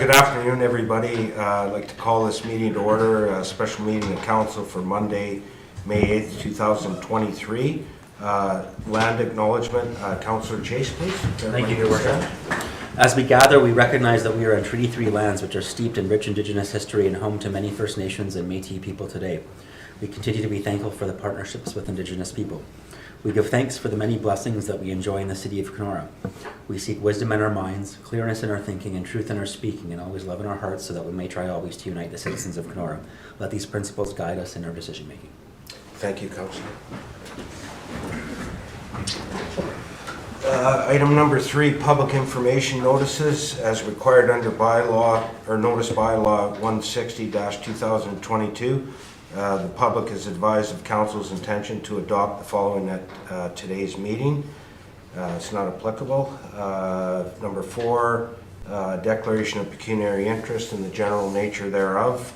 Good afternoon, everybody. I'd like to call this meeting to order, a special meeting of council for Monday, May 8th, 2023. Land acknowledgement, Councillor Chase, please. Thank you, Your Worship. As we gather, we recognize that we are on Treaty 3 lands, which are steeped in rich Indigenous history and home to many First Nations and Métis people today. We continue to be thankful for the partnerships with Indigenous people. We give thanks for the many blessings that we enjoy in the city of Kenora. We seek wisdom in our minds, clearness in our thinking, and truth in our speaking, and always love in our hearts, so that we may try always to unite the citizens of Kenora. Let these principles guide us in our decision making. Thank you, Councillor. Item number 3, public information notices as required under bylaw or notice bylaw 160-2022. The public is advised of council's intention to adopt the following at today's meeting. It's not applicable. Number 4, declaration of pecuniary interest in the general nature thereof.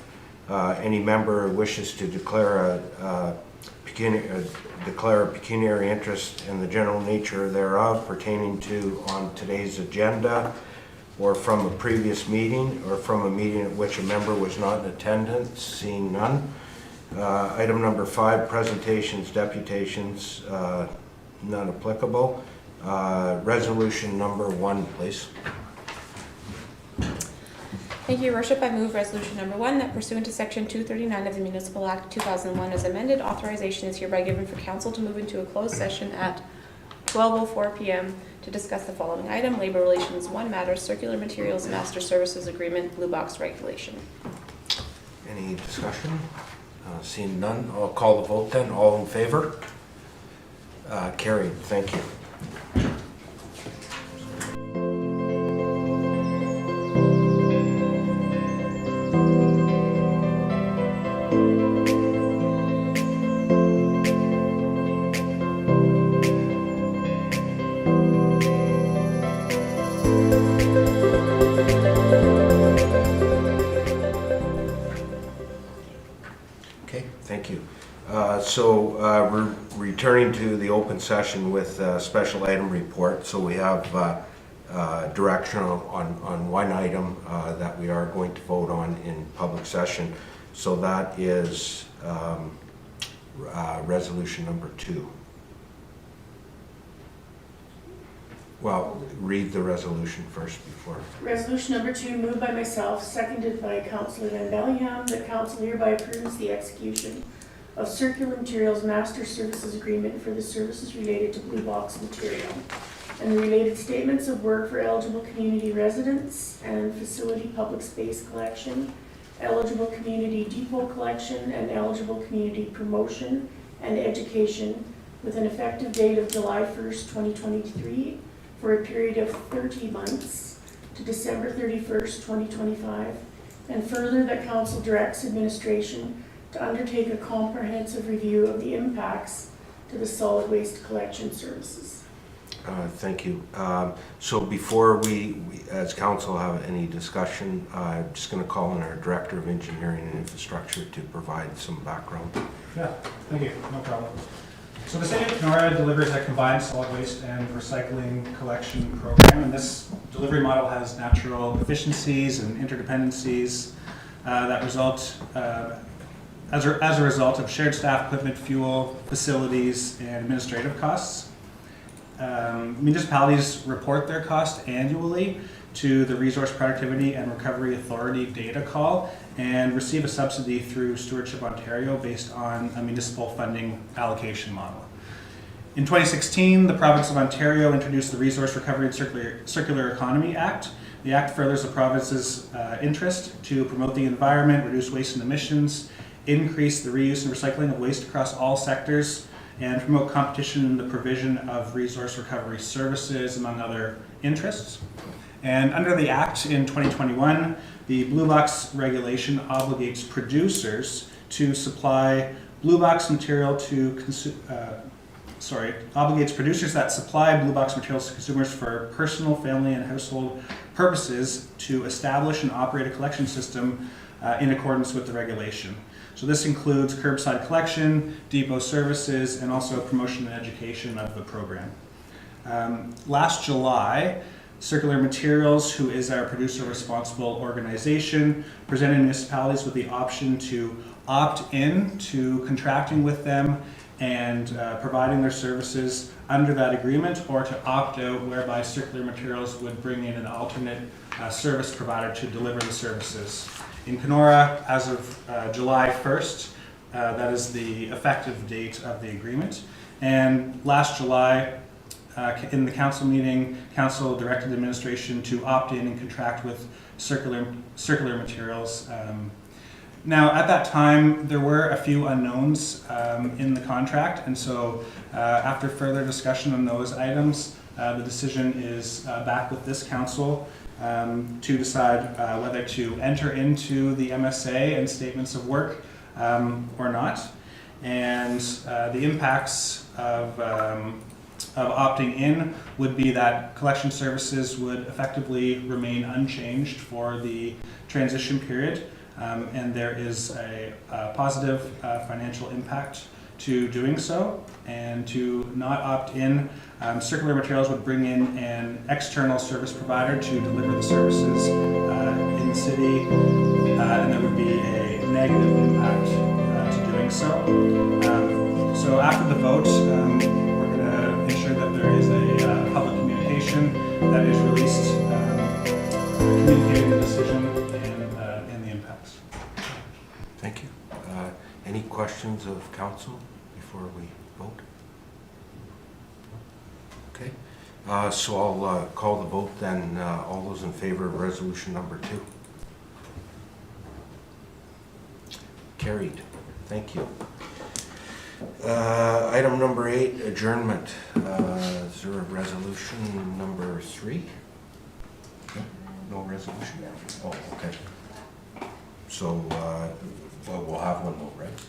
Any member wishes to declare a pecuniary interest in the general nature thereof pertaining to on today's agenda, or from a previous meeting, or from a meeting at which a member was not in attendance. Seeing none. Item number 5, presentations, deputations, none applicable. Resolution number 1, please. Thank you, Your Worship. I move resolution number 1, that pursuant to section 239 of the Municipal Act 2001 as amended, authorization is hereby given for council to move into a closed session at 12:04 p.m. to discuss the following item: Labor Relations 1 matters, Circular Materials Master Services Agreement, Blue Box Regulation. Any discussion? Seeing none, I'll call the vote then. All in favor? Carried. Thank you. Okay, thank you. We're returning to the open session with a special item report. So we have direction on one item that we are going to vote on in public session. So that is resolution number 2. Well, read the resolution first before. Resolution number 2, moved by myself, seconded by Councillor Van Bellingham, that council hereby approves the execution of Circular Materials Master Services Agreement for the services related to Blue Box material and the related statements of work for eligible community residents and facility public space collection, eligible community depot collection, and eligible community promotion and education with an effective date of July 1st, 2023 for a period of 30 months to December 31st, 2025, and further that council directs administration to undertake a comprehensive review of the impacts to the solid waste collection services. Thank you. So before we as council have any discussion, I'm just going to call on our Director of Engineering and Infrastructure to provide some background. Yeah, thank you. No problem. So the City of Kenora delivers a combined solid waste and recycling collection program, and this delivery model has natural efficiencies and interdependencies that result as a result of shared staff, equipment, fuel, facilities, and administrative costs. Municipalities report their cost annually to the Resource Productivity and Recovery Authority data call and receive a subsidy through Stewardship Ontario based on a municipal funding allocation model. In 2016, the province of Ontario introduced the Resource Recovery and Circular Economy Act. The act furthers the province's interest to promote the environment, reduce waste and emissions, increase the reuse and recycling of waste across all sectors, and promote competition in the provision of resource recovery services, among other interests. And under the Act in 2021, the Blue Box regulation obligates producers to supply Blue Box material to obligates producers that supply Blue Box materials to consumers for personal, family, and household purposes to establish and operate a collection system in accordance with the regulation. So this includes curbside collection, depot services, and also promotion and education of the program. Last July, Circular Materials, who is our producer responsible organization, presented municipalities with the option to opt in to contracting with them and providing their services under that agreement, or to opt out, whereby Circular Materials would bring in an alternate service provider to deliver the services. In Kenora, as of July 1st, that is the effective date of the agreement. And last July, in the council meeting, council directed the administration to opt in and contract with Circular Materials. Now, at that time, there were a few unknowns in the contract, and so after further discussion on those items, the decision is back with this council to decide whether to enter into the MSA and statements of work or not. And the impacts of opting in would be that collection services would effectively remain unchanged for the transition period, and there is a positive financial impact to doing so. And to not opt in, Circular Materials would bring in an external service provider to deliver the services in the city, and there would be a negative impact to doing so. So after the vote, we're going to ensure that there is a public communication that is released communicating the decision and the impacts. Thank you. Any questions of council before we vote? Okay. So I'll call the vote then. All those in favor of resolution number 2? Carried. Thank you. Item number 8, adjournment. Is there a resolution number 3? No resolution? Oh, okay. So, well, we'll have one though, right?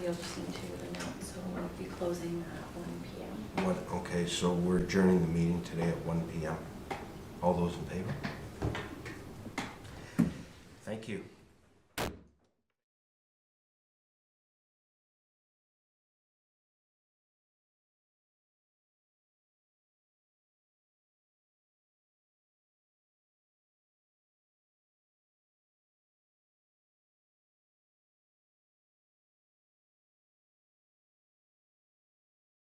You'll just need to announce, so we'll be closing at 1 p.m. Okay, so we're adjourning the meeting today at 1 p.m. All those in favor? Thank you.